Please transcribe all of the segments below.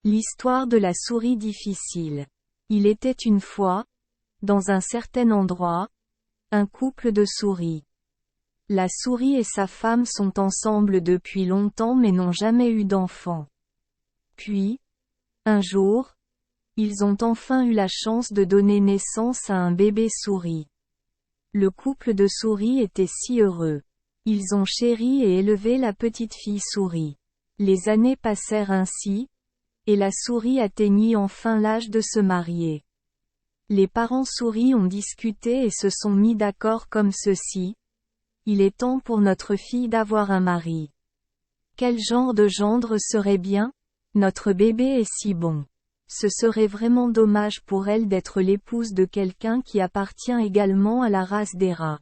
L'histoire de la souris difficile. Il était une fois, dans un certain endroit, un couple de souris. La souris et sa femme sont ensemble depuis longtemps mais n'ont jamais eu d'enfant. Puis, un jour, ils ont enfin eu la chance de donner naissance à un bébé souris. Le couple de souris était si heureux. Ils ont chéri et élevé la petite fille souris. Les années passèrent ainsi, et la souris atteignit enfin l'âge de se marier. Les parents souris ont discuté et se sont mis d'accord comme ceci. Il est temps pour notre fille d'avoir un mari. Quel genre de gendre serait bien? Notre bébé est si bon. Ce serait vraiment dommage pour elle d'être l'épouse de quelqu'un qui appartient également à la race des rats.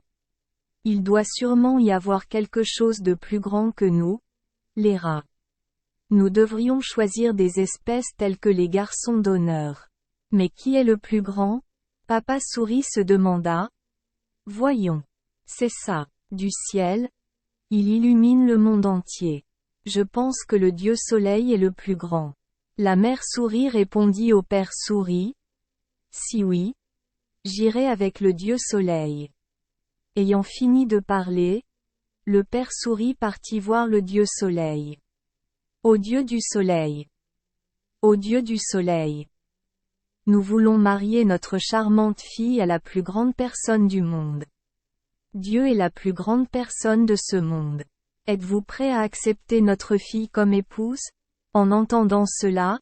Il doit sûrement y avoir quelque chose de plus grand que nous, les rats. Nous devrions choisir des espèces telles que les garçons d'honneur. Mais qui est le plus grand? Papa souris se demanda. Voyons. C'est ça. Du ciel. Il illumine le monde entier. Je pense que le dieu soleil est le plus grand. La mère souris répondit au père souris. Si oui, j'irai avec le dieu soleil. Ayant fini de parler, le père souris partit voir le dieu soleil. Ô dieu du soleil! Ô dieu du soleil! Nous voulons marier notre charmante fille à la plus grande personne du monde. Dieu est la plus grande personne de ce monde. Êtes-vous prêt à accepter notre fille comme épouse? En entendant cela,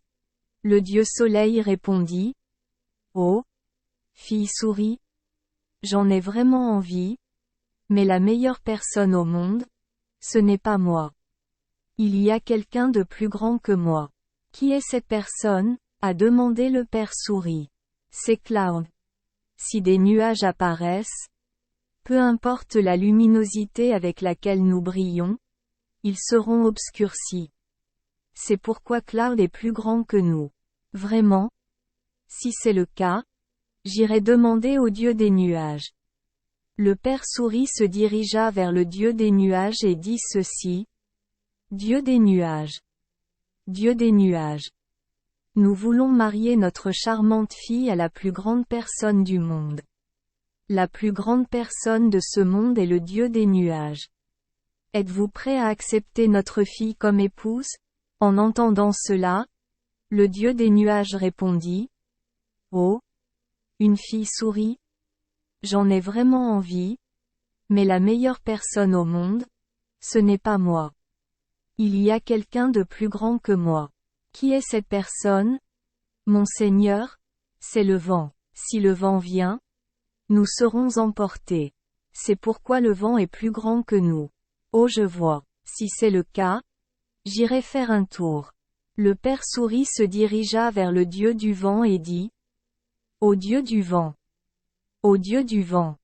le dieu soleil répondit. Oh! Fille souris! J'en ai vraiment envie. Mais la meilleure personne au monde, ce n'est pas moi. Il y a quelqu'un de plus grand que moi. Qui est cette personne? A demandé le père souris. C'est Cloud. Si des nuages apparaissent, peu importe la luminosité avec laquelle nous brillons, ils seront obscurcis. C'est pourquoi Cloud est plus grand que nous. Vraiment? Si c'est le cas, j'irai demander au dieu des nuages. Le père souris se dirigea vers le dieu des nuages et dit ceci. Dieu des nuages. Dieu des nuages. Nous voulons marier notre charmante fille à la plus grande personne du monde. La plus grande personne de ce monde est le dieu des nuages. Êtes-vous prêt à accepter notre fille comme épouse? En entendant cela, le dieu des nuages répondit. Oh! Une fille souris? J'en ai vraiment envie. Mais la meilleure personne au monde, ce n'est pas moi. Il y a quelqu'un de plus grand que moi. Qui est cette personne? Mon Seigneur? C'est le vent. Si le vent vient, nous serons emportés. C'est pourquoi le vent est plus grand que nous. Oh je vois. Si c'est le cas, j'irai faire un tour. Le père souris se dirigea vers le dieu du vent et dit. Ô dieu du vent! Ô dieu du vent!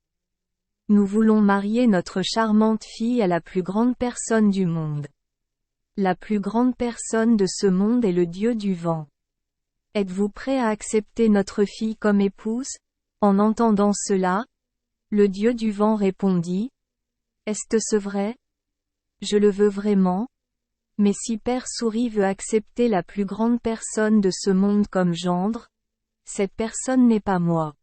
Nous voulons marier notre charmante fille à la plus grande personne du monde. La plus grande personne de ce monde est le dieu du vent. Êtes-vous prêt à accepter notre fille comme épouse? En entendant cela, le dieu du vent répondit. Est-ce vrai? Je le veux vraiment. Mais si Père Souris veut accepter la plus grande personne de ce monde comme gendre, cette personne n'est pas moi.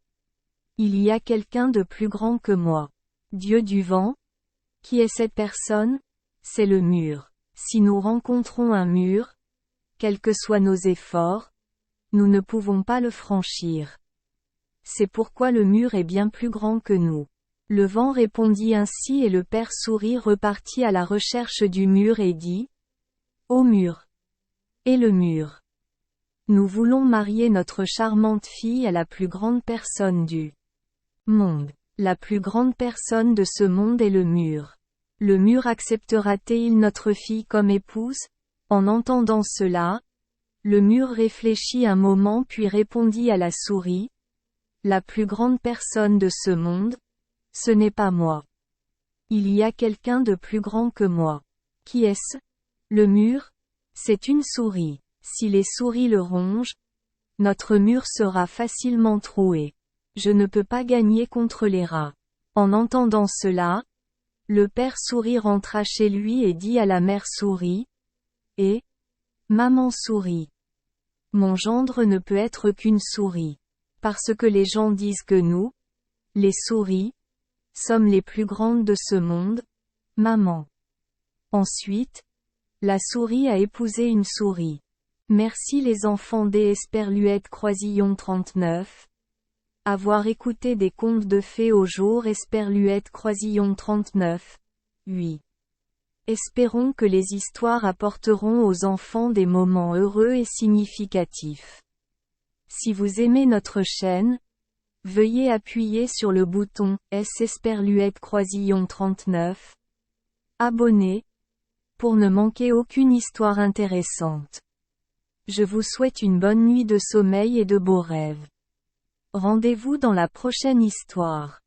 Il y a quelqu'un de plus grand que moi. Dieu du vent? Qui est cette personne? C'est le mur. Si nous rencontrons un mur, quels que soient nos efforts, nous ne pouvons pas le franchir. C'est pourquoi le mur est bien plus grand que nous. Le vent répondit ainsi et le père souris repartit à la recherche du mur et dit. Ô mur! Et le mur! Nous voulons marier notre charmante fille à la plus grande personne du monde. La plus grande personne de ce monde est le mur. Le mur acceptera-t-il notre fille comme épouse? En entendant cela, le mur réfléchit un moment puis répondit à la souris. La plus grande personne de ce monde, ce n'est pas moi. Il y a quelqu'un de plus grand que moi. Qui est-ce? Le mur? C'est une souris. Si les souris le rongent, notre mur sera facilement troué. Je ne peux pas gagner contre les rats. En entendant cela, le père souris rentra chez lui et dit à la mère souris. Maman souris. Mon gendre ne peut être qu'une souris. Parce que les gens disent que nous, les souris, sommes les plus grandes de ce monde, maman. Ensuite, la souris a épousé une souris. Merci les enfants des Esperluette Croisillon 39. Avoir écouté des contes de fées au jour Esperluette Croisillon 39. Oui. Espérons que les histoires apporteront aux enfants des moments heureux et significatifs. Si vous aimez notre chaîne, veuillez appuyer sur le bouton S Esperluette Croisillon 39. Abonner, pour ne manquer aucune histoire intéressante. Je vous souhaite une bonne nuit de sommeil et de beaux rêves. Rendez-vous dans la prochaine histoire.